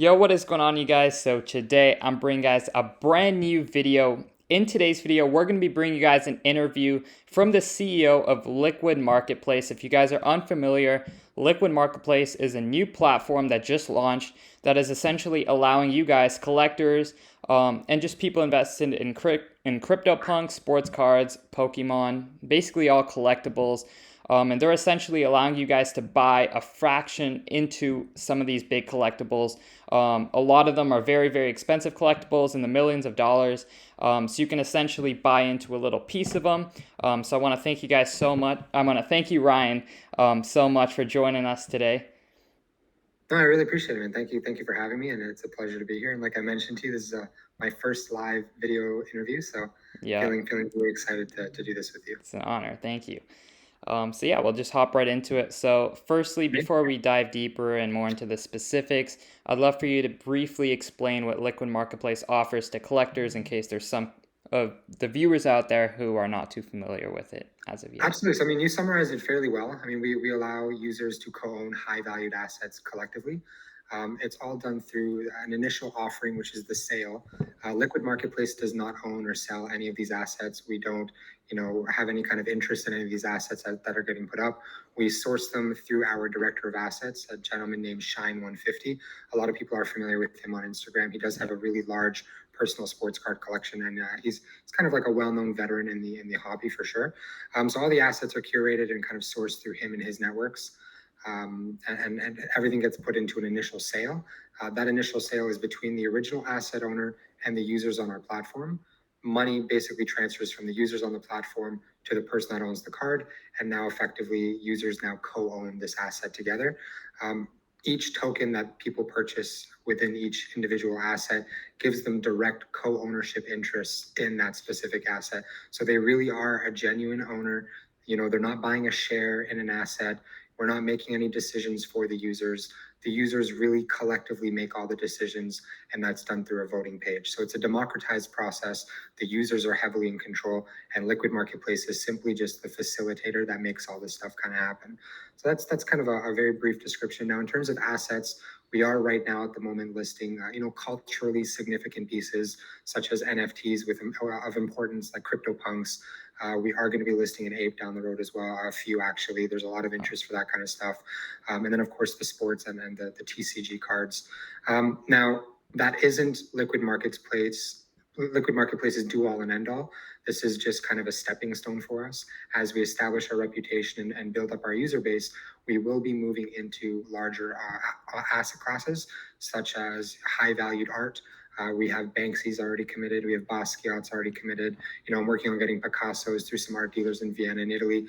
Yo, what is going on, you guys? So today I'm bringing guys a brand new video. In today's video, we're going to be bringing you guys an interview from the CEO of Liquid Marketplace. If you guys are unfamiliar, Liquid Marketplace is a new platform that just launched that is essentially allowing you guys, collectors, and just people invested in CryptoPunks, sports cards, Pokemon, basically all collectibles. And they're essentially allowing you guys to buy a fraction into some of these big collectibles. A lot of them are very, very expensive collectibles in the millions of dollars. So you can essentially buy into a little piece of them. So I want to thank you guys so much. I want to thank you, Ryan, so much for joining us today. No, I really appreciate it, man. Thank you for having me, and it's a pleasure to be here. And like I mentioned to you, this is my first live video interview, so Yeah, feeling really excited to do this with you. it's an honor. Thank you. So yeah, we'll just hop right into it. So firstly, Great. before we dive deeper and more into the specifics, I'd love for you to briefly explain what Liquid Marketplace offers to collectors in case there's some of the viewers out there who are not too familiar with it as of yet. Absolutely. So, I mean, you summarized it fairly well. I mean, we allow users to co-own high-valued assets collectively. It's all done through an initial offering, which is the sale. Liquid Marketplace does not own or sell any of these assets. We don't, have any kind of interest in any of these assets that are getting put up. We source them through our director of assets, a gentleman named Shine 150. A lot of people are familiar with him on Instagram. He does have a really large personal sports card collection, and he's kind of like a well-known veteran in the hobby for sure. So all the assets are curated and kind of sourced through him and his networks. And everything gets put into an initial sale. That initial sale is between the original asset owner and the users on our platform. Money basically transfers from the users on the platform to the person that owns the card, and now effectively users now co-own this asset together. Each token that people purchase within each individual asset gives them direct co-ownership interests in that specific asset. So they really are a genuine owner. They're not buying a share in an asset. We're not making any decisions for the users. The users really collectively make all the decisions, and that's done through a voting page. So it's a democratized process. The users are heavily in control, and Liquid Marketplace is simply just the facilitator that makes all this stuff kind of happen. So that's kind of a very brief description. Now, in terms of assets, we are right now at the moment listing, culturally significant pieces such as NFTs of importance like CryptoPunks. We are going to be listing an ape down the road as well, a few actually. There's a lot of interest for that kind of stuff. And then, of course, the sports and the TCG cards. Now, that isn't Liquid Marketplace. Liquid Marketplace is do all and end all. This is just kind of a stepping stone for us. As we establish our reputation and build up our user base, we will be moving into larger asset classes, such as high valued art. We have Banksy's already committed. We have Basquiat's already committed. I'm working on getting Picasso's through some art dealers in Vienna and Italy.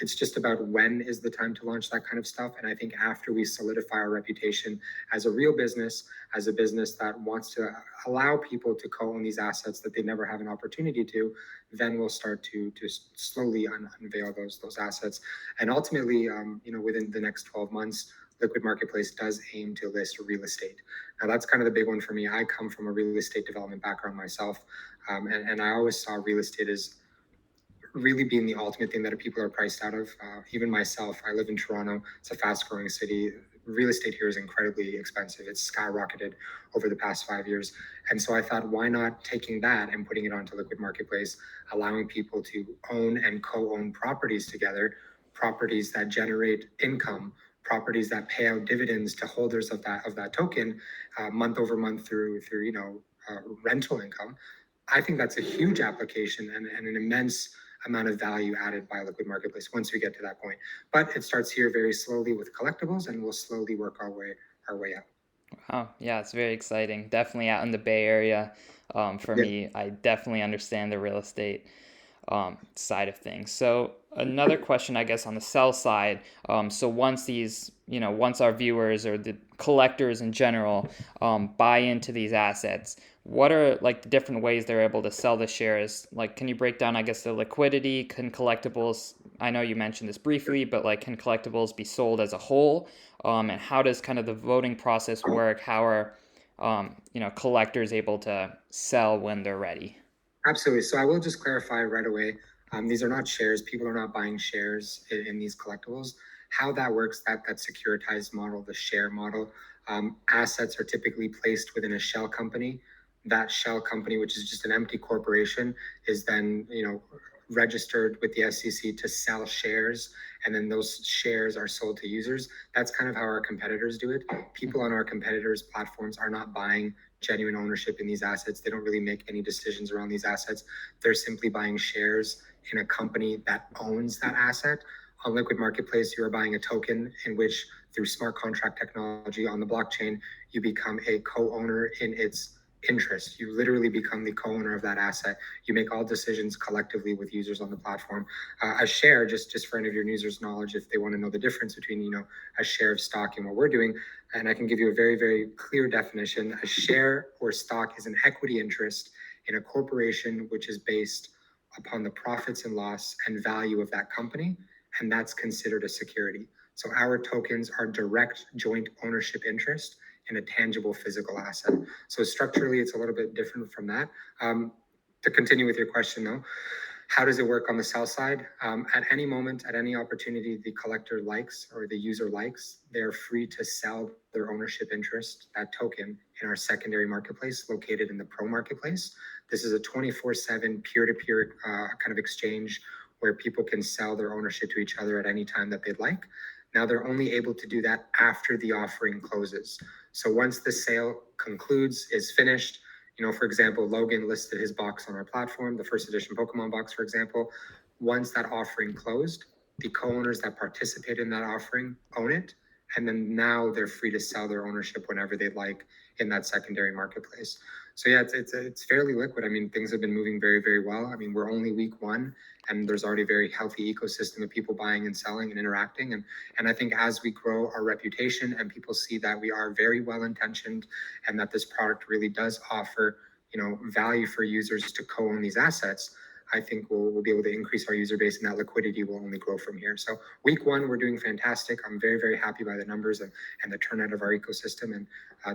It's just about when is the time to launch that kind of stuff. And I think after we solidify our reputation as a real business, as a business that wants to allow people to co-own these assets that they never have an opportunity to, then we'll start to slowly unveil those assets. And ultimately, within the next 12 months, Liquid Marketplace does aim to list real estate. Now, that's kind of the big one for me. I come from a real estate development background myself, and I always saw real estate as really being the ultimate thing that people are priced out of. Even myself, I live in Toronto. It's a fast-growing city. Real estate here is incredibly expensive. It's skyrocketed over the past 5 years. And so I thought, why not taking that and putting it onto Liquid Marketplace, allowing people to own and co-own properties together, properties that generate income, properties that pay out dividends to holders of that token month over month through rental income. I think that's a huge application and an immense amount of value added by Liquid Marketplace once we get to that point. But it starts here very slowly with collectibles, and we'll slowly work our way up. Wow, yeah, it's very exciting. Definitely out in the Bay Area. For Yeah. me, I definitely understand the real estate side of things. So another question, I guess, on the sell side. So once our viewers or the collectors in general buy into these assets, what are like the different ways they're able to sell the shares? Like, can you break down, I guess, the liquidity? Can collectibles? I know you mentioned this briefly, but like, can collectibles be sold as a whole? And how does kind of the voting process work? How are collectors able to sell when they're ready? Absolutely. So I will just clarify right away. These are not shares. People are not buying shares in these collectibles. How that works, that securitized model, the share model, Assets are typically placed within a shell company. That shell company, which is just an empty corporation, is then registered with the SEC to sell shares, and then those shares are sold to users. That's kind of how our competitors do it. People on our competitors' platforms are not buying genuine ownership in these assets. They don't really make any decisions around these assets. They're simply buying shares in a company that owns that asset. On Liquid Marketplace, you are buying a token in which, through smart contract technology on the blockchain, you become a co-owner in its interest. You literally become the co-owner of that asset. You make all decisions collectively with users on the platform. A share, just for any of your users' knowledge, if they want to know the difference between a share of stock and what we're doing, and I can give you a very, very clear definition. A share or stock is an equity interest in a corporation which is based upon the profits and loss and value of that company, and that's considered a security. So our tokens are direct joint ownership interest in a tangible physical asset. So structurally, it's a little bit different from that. To continue with your question, though, how does it work on the sell side? At any moment, at any opportunity the collector likes or the user likes, they're free to sell their ownership interest, that token, in our secondary marketplace located in the Pro Marketplace. This is a 24/7 peer-to-peer kind of exchange where people can sell their ownership to each other at any time that they'd like. Now they're only able to do that after the offering closes. So once the sale concludes, is finished, for example, Logan listed his box on our platform, the first edition Pokemon box, for example. Once that offering closed, the co-owners that participate in that offering own it. And then now they're free to sell their ownership whenever they'd like in that secondary marketplace. So yeah, it's fairly liquid. I mean, things have been moving very, very well. I mean, we're only week one, and there's already a very healthy ecosystem of people buying and selling and interacting. And I think as we grow our reputation and people see that we are very well intentioned and that this product really does offer value for users to co-own these assets, I think we'll be able to increase our user base, and that liquidity will only grow from here. So week one, we're doing fantastic. I'm very, very happy by the numbers and the turnout of our ecosystem. And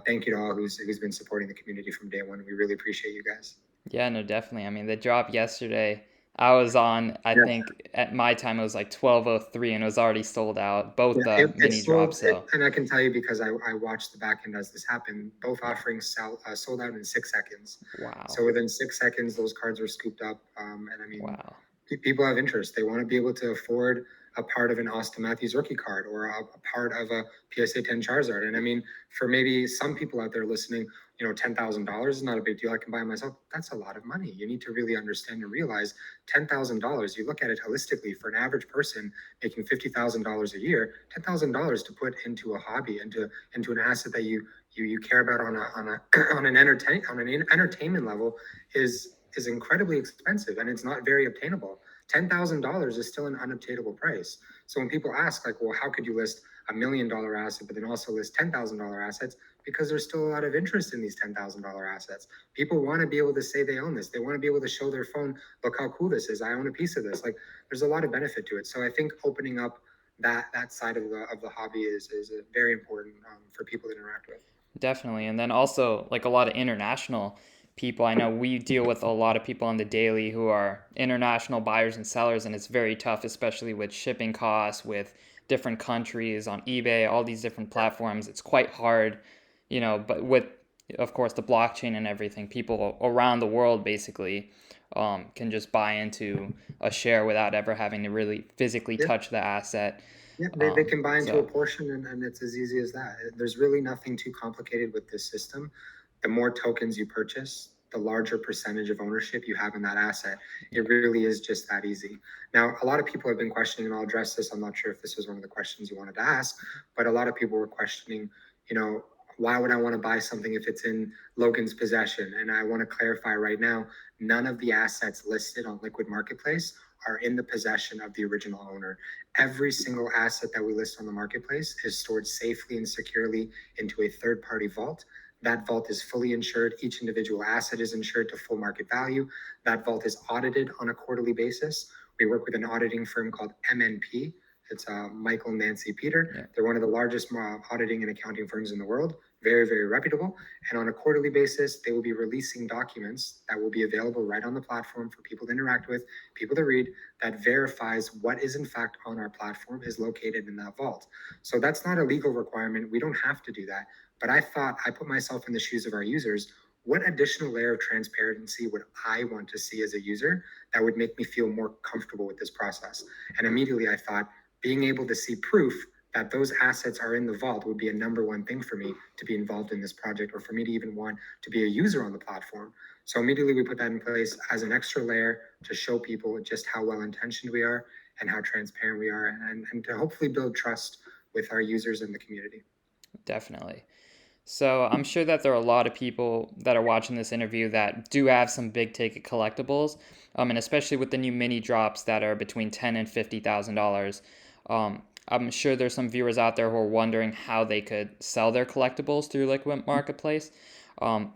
thank you to all who's been supporting the community from day one. We really appreciate you guys. Yeah, no, definitely. I mean, the drop yesterday, I was on, I Yeah, think at my time it was like 12:03 and it was already sold out, both yeah, the it mini drops. So, and I can tell you because I watched the back end as this happened. Both offerings sold out in 6 seconds. wow. So within 6 seconds, those cards were scooped up. And I mean, Wow. people have interest. They want to be able to afford a part of an Austin Matthews rookie card or a part of a PSA 10 Charizard. And I mean, for maybe some people out there listening, $10,000 is not a big deal. I can buy it myself. That's a lot of money. You need to really understand and realize $10,000. You look at it holistically for an average person making $50,000 a year. $10,000 to put into a hobby, into an asset that you care about on an entertainment level is incredibly expensive, and it's not very obtainable. $10,000 is still an unobtainable price. So when people ask, like, well, how could you list $1 million asset, but then also list $10,000 assets? Because there's still a lot of interest in these $10,000 assets. People want to be able to say they own this. They want to be able to show their phone, look how cool this is. I own a piece of this. Like, there's a lot of benefit to it. So I think opening up that side of the hobby is very important for people to interact with. Definitely. And then also, like a lot of international people, I know we deal with a lot of people on the daily who are international buyers and sellers, and it's very tough, especially with shipping costs, with different countries on eBay, all these different platforms. It's quite hard, but with, of course, the blockchain and everything, people around the world basically can just buy into a share without ever having to really physically Yeah. touch the asset. Yeah, they can buy into a So, portion, and it's as easy as that. There's really nothing too complicated with this system. The more tokens you purchase, the larger percentage of ownership you have in that asset. It really is just that easy. Now, a lot of people have been questioning, and I'll address this. I'm not sure if this was one of the questions you wanted to ask, but a lot of people were questioning, why would I want to buy something if it's in Logan's possession? And I want to clarify right now, none of the assets listed on Liquid Marketplace are in the possession of the original owner. Every single asset that we list on the marketplace is stored safely and securely into a third-party vault. That vault is fully insured. Each individual asset is insured to full market value. That vault is audited on a quarterly basis. We work with an auditing firm called MNP. It's Michael, Nancy, Peter. yeah. They're one of the largest auditing and accounting firms in the world. Very, very reputable. And on a quarterly basis, they will be releasing documents that will be available right on the platform for people to interact with, people to read, that verifies what is in fact on our platform is located in that vault. So that's not a legal requirement. We don't have to do that. But I thought, I put myself in the shoes of our users. What additional layer of transparency would I want to see as a user that would make me feel more comfortable with this process? And immediately I thought, being able to see proof that those assets are in the vault would be a number one thing for me to be involved in this project, or for me to even want to be a user on the platform. So immediately we put that in place as an extra layer to show people just how well intentioned we are and how transparent we are, and to hopefully build trust with our users and the community. Definitely. So I'm sure that there are a lot of people that are watching this interview that do have some big ticket collectibles, and especially with the new mini drops that are between $10,000 and $50,000. I'm sure there's some viewers out there who are wondering how they could sell their collectibles through Liquid Marketplace.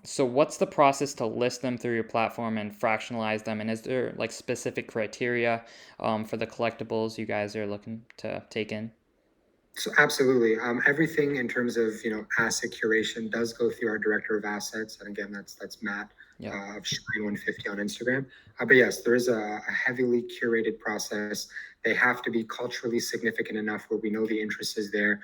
So what's the process to list them through your platform and fractionalize them? And is there like specific criteria for the collectibles you guys are looking to take in? So absolutely, everything in terms of asset curation does go through our director of assets, and again, that's Matt Yeah. of Shine150 on Instagram. But yes, there is a heavily curated process. They have to be culturally significant enough where we know the interest is there.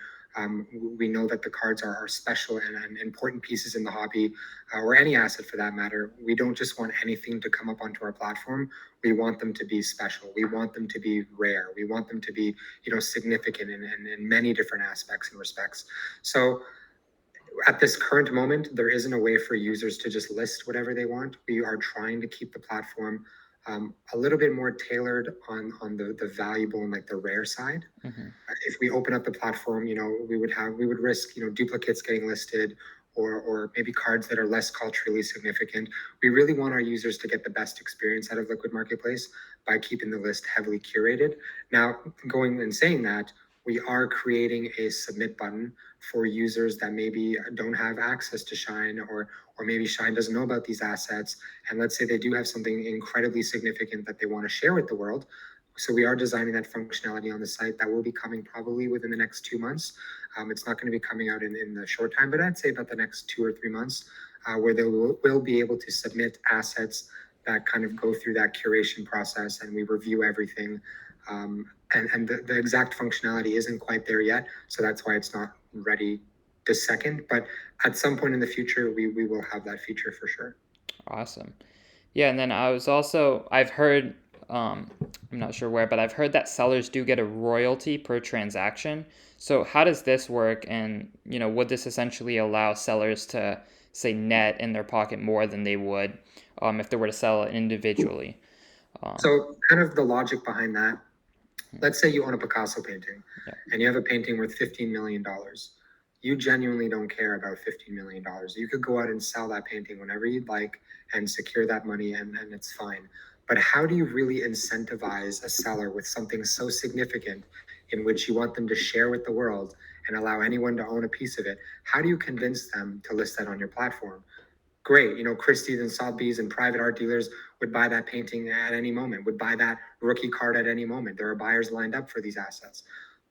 We know that the cards are special and important pieces in the hobby, or any asset for that matter. We don't just want anything to come up onto our platform. We want them to be special. We want them to be rare. We want them to be significant in many different aspects and respects. So at this current moment, there isn't a way for users to just list whatever they want. We are trying to keep the platform a little bit more tailored on the valuable and like the rare side. Mm-hmm. If we open up the platform, we would risk duplicates getting listed, or maybe cards that are less culturally significant. We really want our users to get the best experience out of Liquid Marketplace by keeping the list heavily curated. Now, going and saying that, we are creating a submit button for users that maybe don't have access to Shine, or maybe Shine doesn't know about these assets. And let's say they do have something incredibly significant that they want to share with the world. So we are designing that functionality on the site that will be coming probably within the next 2 months. It's not going to be coming out in the short time, but I'd say about the next 2 or 3 months, where they will be able to submit assets that kind of go through that curation process, and we review everything. And the exact functionality isn't quite there yet, so that's why it's not ready this second. But at some point in the future, we will have that feature for sure. Awesome. Yeah, and then I've heard, I'm not sure where, but I've heard that sellers do get a royalty per transaction. So how does this work? And, would this essentially allow sellers to, say, net in their pocket more than they would if they were to sell it individually? So kind of the logic behind that, let's say you own a Picasso painting, Yeah. and you have a painting worth $15 million. You genuinely don't care about $15 million. You could go out and sell that painting whenever you'd like and secure that money, and it's fine. But how do you really incentivize a seller with something so significant in which you want them to share with the world and allow anyone to own a piece of it? How do you convince them to list that on your platform? Great, Christie's and Sotheby's and private art dealers would buy that painting at any moment, would buy that rookie card at any moment. There are buyers lined up for these assets.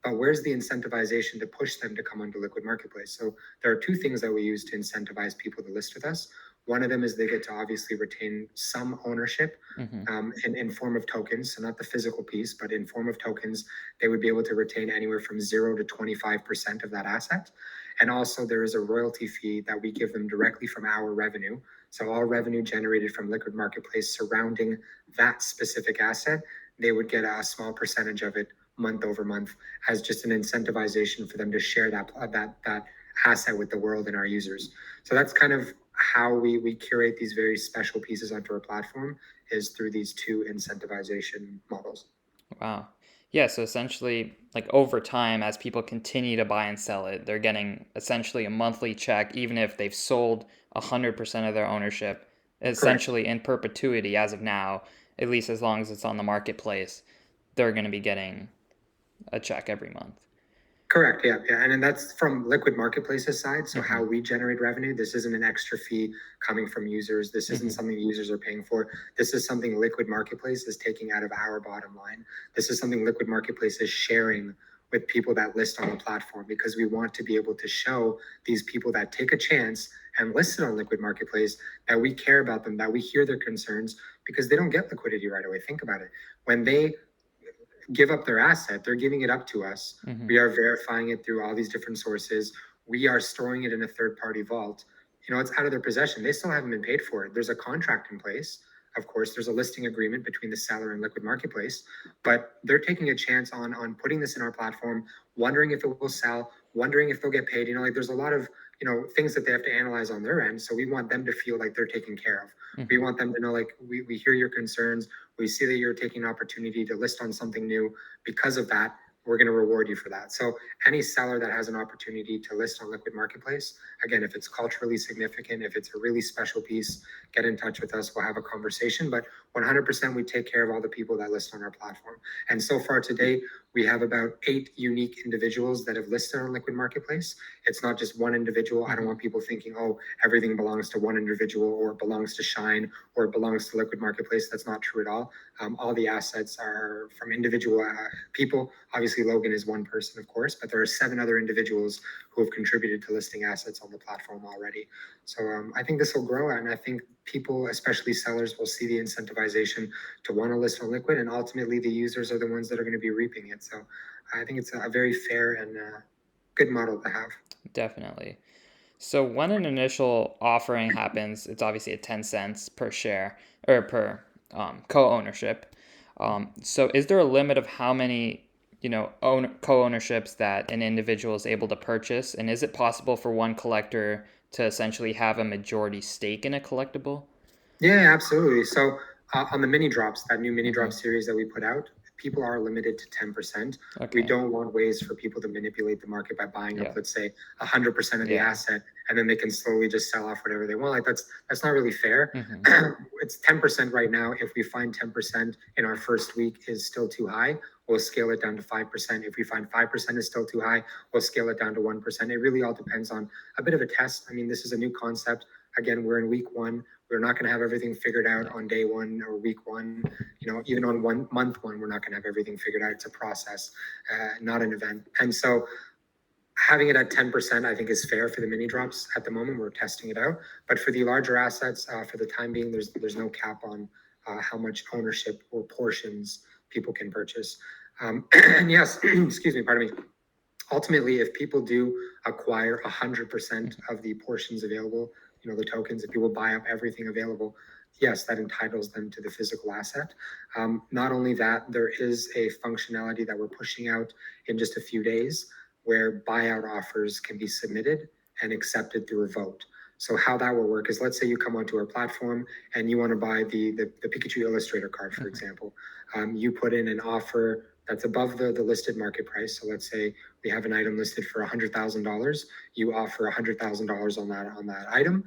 But where's the incentivization to push them to come onto Liquid Marketplace? So there are two things that we use to incentivize people to list with us. One of them is they get to obviously retain some ownership, Mm-hmm. in form of tokens. So not the physical piece, but in form of tokens, they would be able to retain anywhere from 0 to 25% of that asset. And also there is a royalty fee that we give them directly from our revenue. So all revenue generated from Liquid Marketplace surrounding that specific asset, they would get a small percentage of it month over month, as just an incentivization for them to share that asset with the world and our users. So that's kind of how we curate these very special pieces onto our platform, is through these two incentivization models. Wow. Yeah, so essentially, like over time, as people continue to buy and sell it, they're getting essentially a monthly check, even if they've sold 100% of their ownership, Correct. essentially in perpetuity as of now, at least as long as it's on the marketplace, they're going to be getting a check every month. Correct. Yeah. Yeah. And then that's from Liquid Marketplace's side. So Mm-hmm. how we generate revenue, this isn't an extra fee coming from users. This isn't Mm-hmm. something users are paying for. This is something Liquid Marketplace is taking out of our bottom line. This is something Liquid Marketplace is sharing with people that list on the platform, because we want to be able to show these people that take a chance and listen on Liquid Marketplace that we care about them, that we hear their concerns, because they don't get liquidity right away. Think about it. When they give up their asset, they're giving it up to us. Mm-hmm. We are verifying it through all these different sources. we are storing it in a third-party vault, it's out of their possession. They still haven't been paid for it. There's a contract in place. Of course, there's a listing agreement between the seller and Liquid Marketplace, but they're taking a chance on putting this in our platform, wondering if it will sell, wondering if they'll get paid. Like there's a lot of, things that they have to analyze on their end. So we want them to feel like they're taken care of. We want them to know, like, we hear your concerns. We see that you're taking an opportunity to list on something new. Because of that, we're going to reward you for that. So any seller that has an opportunity to list on Liquid Marketplace, again, if it's culturally significant, if it's a really special piece, get in touch with us. We'll have a conversation. But 100% we take care of all the people that list on our platform. And so far today, we have about 8 unique individuals that have listed on Liquid Marketplace. It's not just one individual. I don't want people thinking, oh, everything belongs to one individual, or it belongs to Shine, or it belongs to Liquid Marketplace. That's not true at all. All the assets are from individual people. Obviously, Logan is one person, of course, but there are 7 other individuals who have contributed to listing assets on the platform already. So I think this will grow, and I think people, especially sellers, will see the incentivization to want to list on Liquid, and ultimately the users are the ones that are going to be reaping it. So I think it's a very fair and good model to have. Definitely. So when an initial offering happens, it's obviously at 10 cents per share or per co-ownership. So is there a limit of how many, co-ownerships that an individual is able to purchase? And is it possible for one collector to essentially have a majority stake in a collectible? Yeah, absolutely. So on the mini drops, that new mini drop series that we put out, people are limited to 10%. Okay. We don't want ways for people to manipulate the market by buying up, let's say, 100% of the asset, and then they can slowly just sell off whatever they want. Like that's not really fair. It's 10% right now. If we find 10% in our first week is still too high, we'll scale it down to 5%. If we find 5% is still too high, we'll scale it down to 1%. It really all depends on a bit of a test. I mean, this is a new concept. Again, we're in week 1. We're not going to have everything figured out on day 1 or week 1. Even on month 1, we're not going to have everything figured out. It's a process, not an event. And so having it at 10%, I think, is fair for the mini drops at the moment. We're testing it out. But for the larger assets, for the time being, there's no cap on how much ownership or portions people can purchase. And yes, excuse me, pardon me. Ultimately, if people do acquire 100% of the portions available, the tokens, if people buy up everything available, yes, that entitles them to the physical asset. Not only that, there is a functionality that we're pushing out in just a few days where buyout offers can be submitted and accepted through a vote. So how that will work is, let's say you come onto our platform and you want to buy the Pikachu Illustrator card, for example. You put in an offer that's above the listed market price. So let's say we have an item listed for $100,000. You offer $100,000 on that item.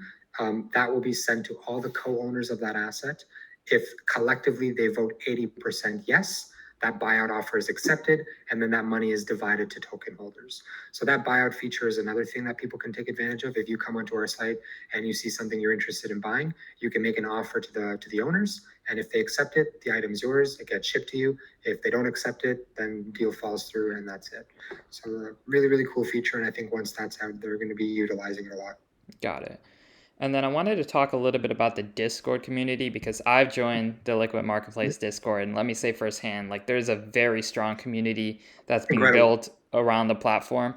That will be sent to all the co-owners of that asset. If collectively they vote 80% yes, that buyout offer is accepted, and then that money is divided to token holders. So that buyout feature is another thing that people can take advantage of. If you come onto our site and you see something you're interested in buying, you can make an offer to the owners, and if they accept it, the item's yours. It gets shipped to you. If they don't accept it, then deal falls through, and that's it. So a really, really cool feature, and I think once that's out, they're going to be utilizing it a lot. Got it. And then I wanted to talk a little bit about the Discord community, because I've joined the Liquid Marketplace Discord, and let me say firsthand, like, there's a very strong community that's being built around the platform.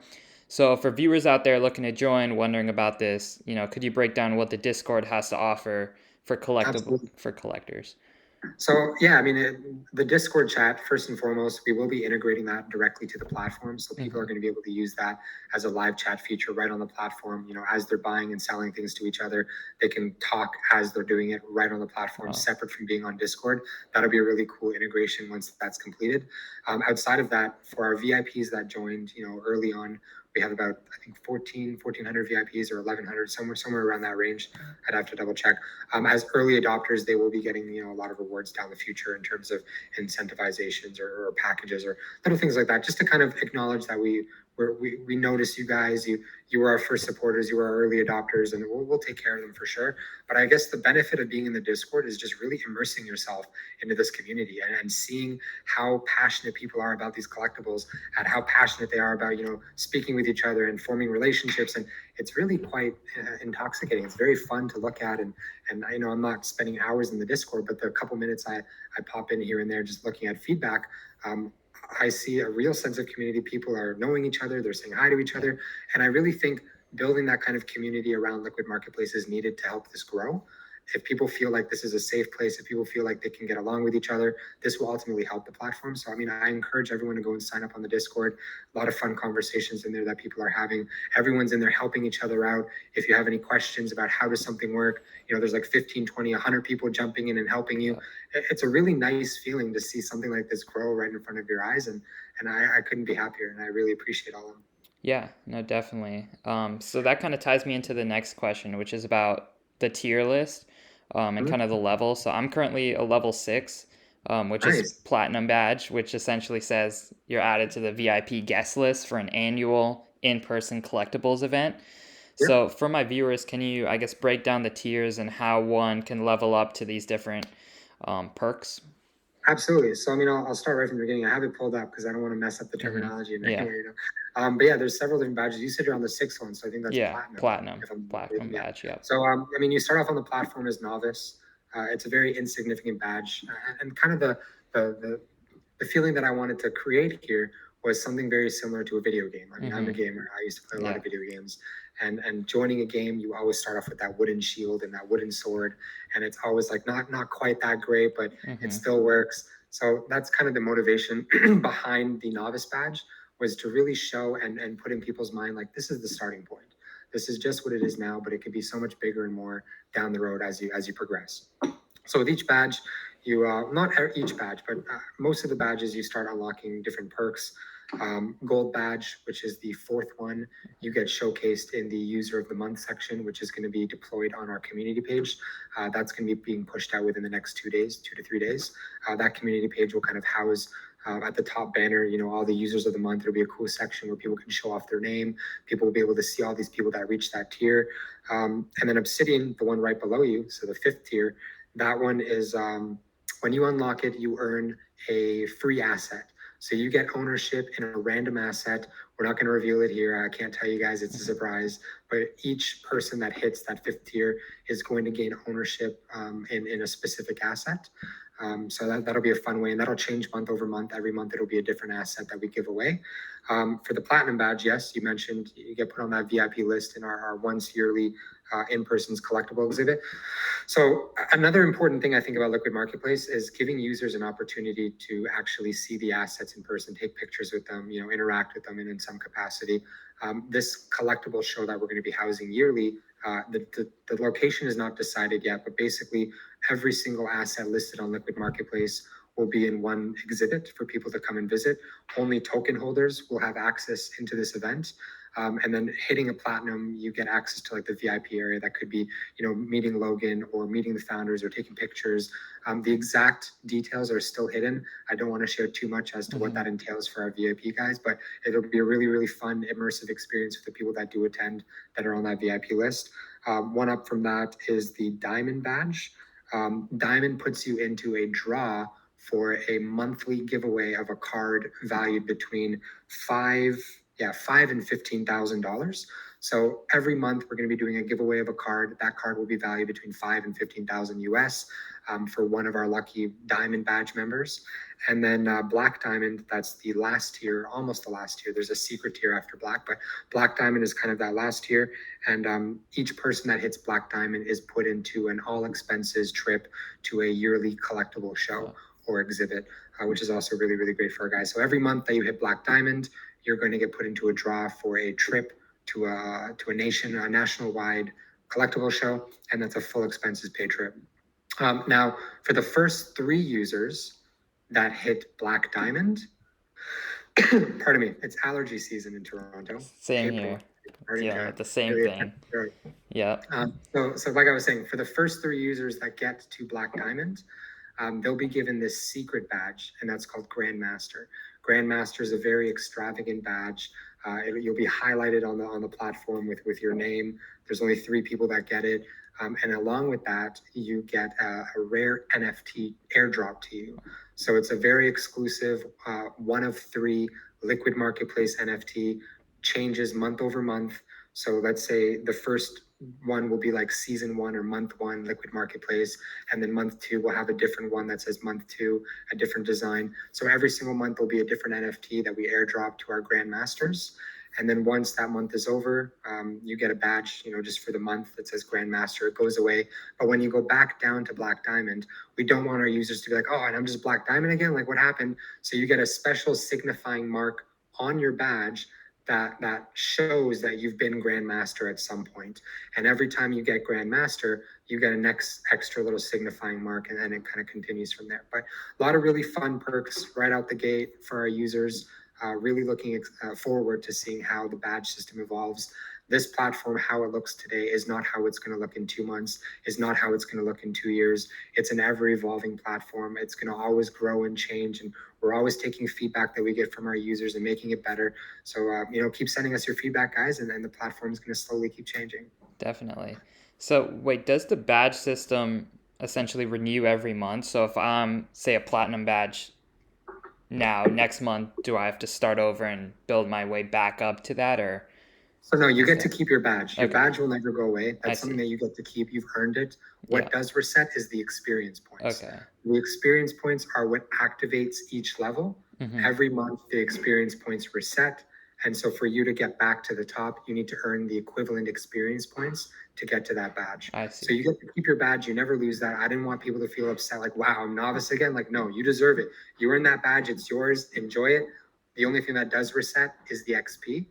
So for viewers out there looking to join, wondering about this, could you break down what the Discord has to offer for collectors? So yeah, I mean, the Discord chat, first and foremost, we will be integrating that directly to the platform. So people are going to be able to use that as a live chat feature right on the platform. As they're buying and selling things to each other, they can talk as they're doing it right on the platform, separate from being on Discord. That'll be a really cool integration once that's completed. Outside of that, for our VIPs that joined, early on, we have about, I think, 1,400 VIPs or 1,100, somewhere around that range. I'd have to double check. As early adopters, they will be getting, a lot of rewards down the future in terms of incentivizations or packages or little things like that, just to kind of acknowledge that we notice you guys. You were our first supporters, you were our early adopters, and we'll take care of them for sure. But I guess the benefit of being in the Discord is just really immersing yourself into this community and seeing how passionate people are about these collectibles and how passionate they are about, speaking with each other and forming relationships. And it's really quite intoxicating. It's very fun to look at. And I'm not spending hours in the Discord, but the couple minutes I pop in here and there just looking at feedback, I see a real sense of community. People are knowing each other, they're saying hi to each other. And I really think building that kind of community around Liquid Marketplace is needed to help this grow. If people feel like this is a safe place, if people feel like they can get along with each other, this will ultimately help the platform. So, I mean, I encourage everyone to go and sign up on the Discord. A lot of fun conversations in there that people are having. Everyone's in there helping each other out. If you have any questions about how does something work, there's like 15, 20, 100 people jumping in and helping you. It's a really nice feeling to see something like this grow right in front of your eyes. And I couldn't be happier. And I really appreciate all of them. Yeah, no, definitely. So that kind of ties me into the next question, which is about the tier list, and kind of the level. So I'm currently a level 6, which is Nice. platinum badge, which essentially says you're added to the VIP guest list for an annual in-person collectibles event. Yeah. So for my viewers, can you, I guess, break down the tiers and how one can level up to these different perks? Absolutely. So, I mean, I'll start right from the beginning. I have it pulled up because I don't want to mess up the terminology in Yeah. anywhere. But yeah, there's several different badges. You said you're on the 6th one, so I think that's Yeah, platinum. platinum. If I'm Platinum yeah. badge, yep. So, I mean, you start off on the platform as novice. It's a very insignificant badge, and kind of the feeling that I wanted to create here was something very similar to a video game. I mean, I'm a gamer. I used to play a lot of video games, and joining a game, you always start off with that wooden shield and that wooden sword, and it's always like not quite that great, but it still works. So that's kind of the motivation behind the novice badge, was to really show and put in people's mind, like, this is the starting point. This is just what it is now, but it could be so much bigger and more down the road as you progress. So with each badge, you not each badge, but most of the badges, you start unlocking different perks. Gold badge, which is the 4th one, you get showcased in the user of the month section, which is going to be deployed on our community page. That's going to be being pushed out within the next 2 days, 2 to 3 days. That community page will kind of house at the top banner, all the users of the month. It'll be a cool section where people can show off their name. People will be able to see all these people that reach that tier. And then Obsidian, the one right below you, so the 5th tier, that one is when you unlock it, you earn a free asset. So you get ownership in a random asset. We're not going to reveal it here. I can't tell you guys, it's a surprise. But each person that hits that 5th tier is going to gain ownership in a specific asset. So that'll be a fun way, and that'll change month over month. Every month it'll be a different asset that we give away. For the platinum badge, yes, you mentioned you get put on that VIP list in our once yearly in-person's collectible exhibit. So another important thing I think about Liquid Marketplace is giving users an opportunity to actually see the assets in person, take pictures with them, interact with them in some capacity. This collectible show that we're going to be housing yearly, the location is not decided yet, but basically every single asset listed on Liquid Marketplace will be in one exhibit for people to come and visit. Only token holders will have access into this event. And then hitting a platinum, you get access to like the VIP area that could be, meeting Logan or meeting the founders or taking pictures. The exact details are still hidden. I don't want to share too much as to what that entails for our VIP guys, but it'll be a really, really fun, immersive experience for the people that do attend that are on that VIP list. One up from that is the Diamond badge. Diamond puts you into a draw for a monthly giveaway of a card valued between $5,000 and $15,000. So every month we're going to be doing a giveaway of a card. That card will be valued between $5,000 and $15,000 US for one of our lucky Diamond badge members. And then Black Diamond, that's the last tier, almost the last tier. There's a secret tier after Black, but Black Diamond is kind of that last tier. And each person that hits Black Diamond is put into an all expenses trip to a yearly collectible show or exhibit, which is also really, really great for our guys. So every month that you hit Black Diamond, you're going to get put into a draw for a trip to a national-wide collectible show, and that's a full expenses paid trip. Now, for the first 3 users that hit Black Diamond, pardon me, it's allergy season in Toronto. Same here. Yeah, the same thing. Yeah. So like I was saying, for the first 3 users that get to Black Diamond, they'll be given this secret badge, and that's called Grandmaster. Grandmaster is a very extravagant badge. You'll be highlighted on the platform with your name. There's only 3 people that get it. And along with that, you get a rare NFT airdrop to you. So it's a very exclusive, one of 3 Liquid Marketplace NFT, changes month over month. So let's say the first one will be like season one or month one Liquid Marketplace, and then month two will have a different one that says month two, a different design. So every single month will be a different NFT that we airdrop to our grandmasters. And then once that month is over, you get a badge, just for the month that says Grandmaster. It goes away. But when you go back down to Black Diamond, we don't want our users to be like, oh, and I'm just Black Diamond again. Like, what happened? So you get a special signifying mark on your badge that shows that you've been Grandmaster at some point. And every time you get Grandmaster, you get a next extra little signifying mark, and then it kind of continues from there. But a lot of really fun perks right out the gate for our users. Really looking forward to seeing how the badge system evolves. This platform, how it looks today, is not how it's going to look in 2 months, is not how it's going to look in 2 years. It's an ever evolving platform. It's going to always grow and change. And we're always taking feedback that we get from our users and making it better. So, keep sending us your feedback, guys, and then the platform is going to slowly keep changing. Definitely. So wait, does the badge system essentially renew every month? So if I'm, say, a platinum badge now, next month, do I have to start over and build my way back up to that, or So no, you is get to that keep your badge. Your okay? badge will never go away. I That's something see. that you get to keep. You've earned it. Yeah. What does reset is the experience points. Okay. The experience points are what activates each level. Mm-hmm. Every month, the experience points reset. And so for you to get back to the top, you need to earn the equivalent experience points to get to that badge. I So see. you get to keep your badge. You never lose that. I didn't want people to feel upset like, wow, I'm novice again. Like, no, you deserve it. You earn that badge. It's yours. Enjoy it. The only thing that does reset is the XP,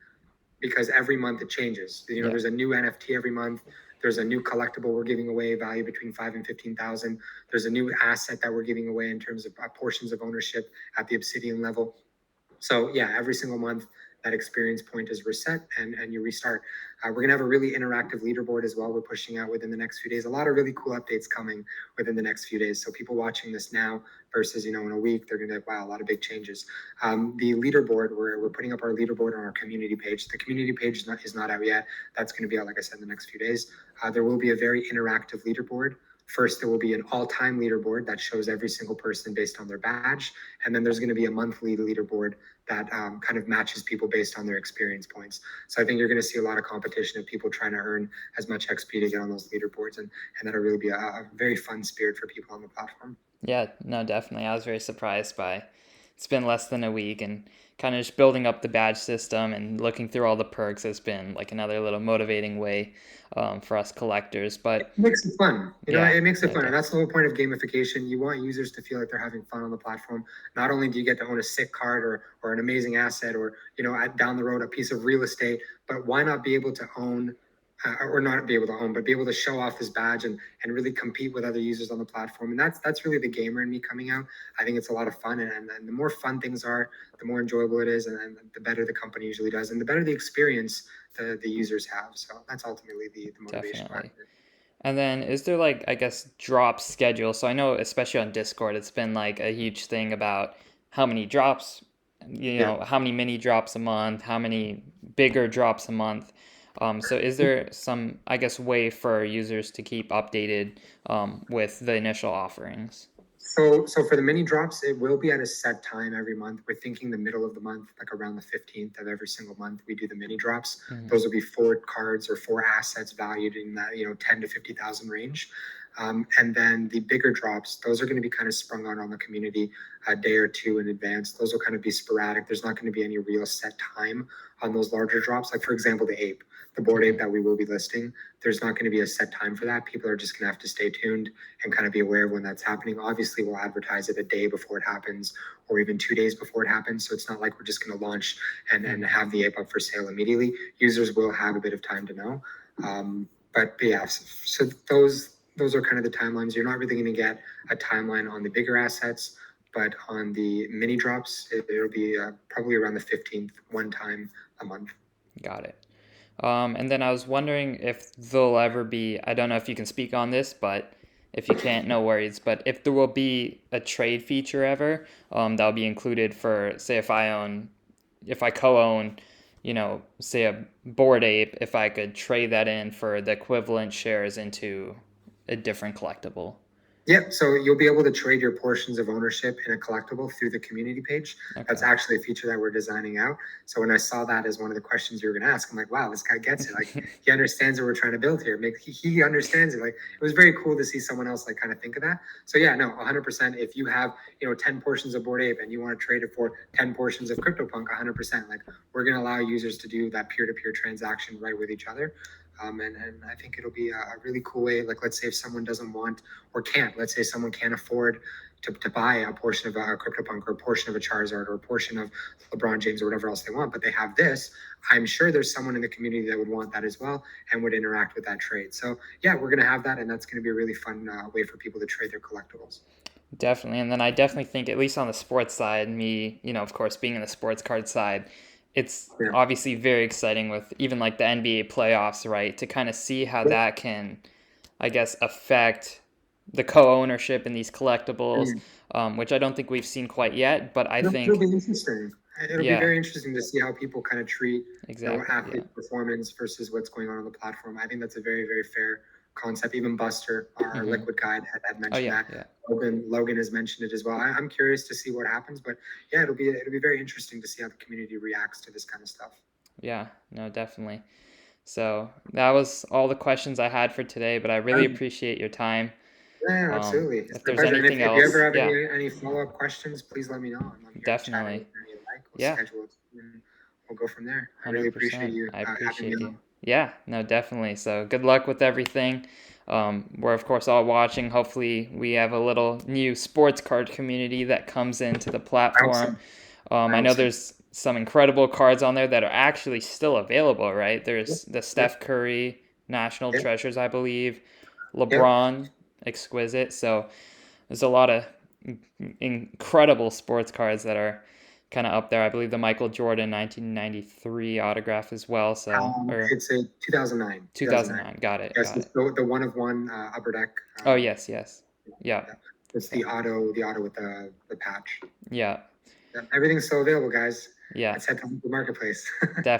because every month it changes. Yeah. There's a new NFT every month. There's a new collectible we're giving away, value between 5 and 15,000. There's a new asset that we're giving away in terms of portions of ownership at the Obsidian level. So yeah, every single month that experience point is reset, and you restart. We're gonna have a really interactive leaderboard as well. We're pushing out within the next few days. A lot of really cool updates coming within the next few days. So people watching this now versus in a week, they're gonna be like, wow, a lot of big changes. The leaderboard, we're putting up our leaderboard on our community page. The community page is not out yet. That's gonna be out, like I said, in the next few days. There will be a very interactive leaderboard. First, there will be an all-time leaderboard that shows every single person based on their badge, and then there's going to be a monthly leaderboard that kind of matches people based on their experience points. So I think you're going to see a lot of competition of people trying to earn as much XP to get on those leaderboards, and that'll really be a very fun spirit for people on the platform. Yeah, no, definitely. I was very surprised by it's been less than a week and kind of just building up the badge system and looking through all the perks has been like another little motivating way for us collectors. It But makes it fun. yeah, It makes it yeah, fun. And that's the whole point of gamification. You want users to feel like they're having fun on the platform. Not only do you get to own a sick card or an amazing asset, or, down the road, a piece of real estate, but why not be able to own, or not be able to own, but be able to show off this badge and really compete with other users on the platform. And that's really the gamer in me coming out. I think it's a lot of fun. And the more fun things are, the more enjoyable it is. And the better the company usually does. And the better the experience the users have. So that's ultimately the motivation behind definitely. it. And then is there like, I guess, drop schedule? So I know especially on Discord it's been like a huge thing about how many drops, Yeah. how many mini drops a month, how many bigger drops a month. So is there some, I guess, way for users to keep updated with the initial offerings? So for the mini drops, it will be at a set time every month. We're thinking the middle of the month, like around the 15th of every single month, we do the mini drops. Mhm. Those will be four cards or four assets valued in that 10 to 50,000 range. And then the bigger drops, those are going to be kind of sprung out on the community a day or two in advance. Those will kind of be sporadic. There's not going to be any real set time on those larger drops. Like, for example, the ape, the board ape Mhm. that we will be listing, there's not going to be a set time for that. People are just going to have to stay tuned and kind of be aware of when that's happening. Obviously, we'll advertise it a day before it happens or even 2 days before it happens. So it's not like we're just going to launch and Mhm. have the ape up for sale immediately. Users will have a bit of time to know. But yeah, so those are kind of the timelines. You're not really going to get a timeline on the bigger assets, but on the mini drops, it'll be probably around the 15th, one time a month. Got it. And then I was wondering if there'll ever be, I don't know if you can speak on this, but if you can't, no worries. But if there will be a trade feature ever, that'll be included for, say, if I co-own, say a Bored Ape, if I could trade that in for the equivalent shares into a different collectible. Yep. So you'll be able to trade your portions of ownership in a collectible through the community page. Okay. That's actually a feature that we're designing out. So when I saw that as one of the questions you were going to ask, I'm like, wow, this guy gets it. Like he understands what we're trying to build here. He understands it. Like it was very cool to see someone else like kind of think of that. So yeah, no, 100%. If you have 10 portions of Bored Ape and you want to trade it for 10 portions of CryptoPunk, 100%. Like we're going to allow users to do that peer-to-peer transaction right with each other. And I think it'll be a really cool way. Like, let's say if someone doesn't want or can't, let's say someone can't afford to buy a portion of a CryptoPunk or a portion of a Charizard or a portion of LeBron James or whatever else they want, but they have this, I'm sure there's someone in the community that would want that as well and would interact with that trade. So yeah, we're going to have that, and that's going to be a really fun way for people to trade their collectibles. Definitely. And then I definitely think, at least on the sports side, me, of course, being in the sports card side, it's Yeah. obviously very exciting with even like the NBA playoffs, right? To kind of see how that can, I guess, affect the co-ownership in these collectibles, which I don't think we've seen quite yet, but I It'll think, be interesting. It'll be yeah, very interesting to see how people kind of treat exactly, yeah. athlete performance versus what's going on the platform. I think that's a very, very fair concept. Even Buster, our liquid guide, had mentioned that. Yeah. Logan has mentioned it as well. I'm curious to see what happens, but yeah, it'll be very interesting to see how the community reacts to this kind of stuff. Yeah, no, definitely. So that was all the questions I had for today, but I really appreciate your time. Yeah, absolutely. It's If my there's pleasure. And anything if you else, ever have yeah, any follow-up questions, please let me know. I'm here to chat definitely. anytime you like. We'll Yeah, schedule it and we'll go from there. I really appreciate 100%. you I having me appreciate you. on. Yeah, no, definitely. So good luck with everything. We're, of course, all watching. Hopefully, we have a little new sports card community that comes into the I hope so. platform. I I hope know so. there's some incredible cards on there that are actually still available, right? There's the Yep. Steph Curry National Yep. Treasures, I believe, Yep. LeBron Exquisite. So there's a lot of incredible sports cards that are kind of up there. I believe the Michael Jordan 1993 autograph as well. So, or It's a 2009. 2009. 2009. Got it. Yes, Got it's it. the one of one upper deck. Oh, yes, yes. Yeah. Yeah. It's So, the auto with the patch. yeah. Yeah. Everything's still available, guys. Yeah. Let's head to the marketplace. Definitely.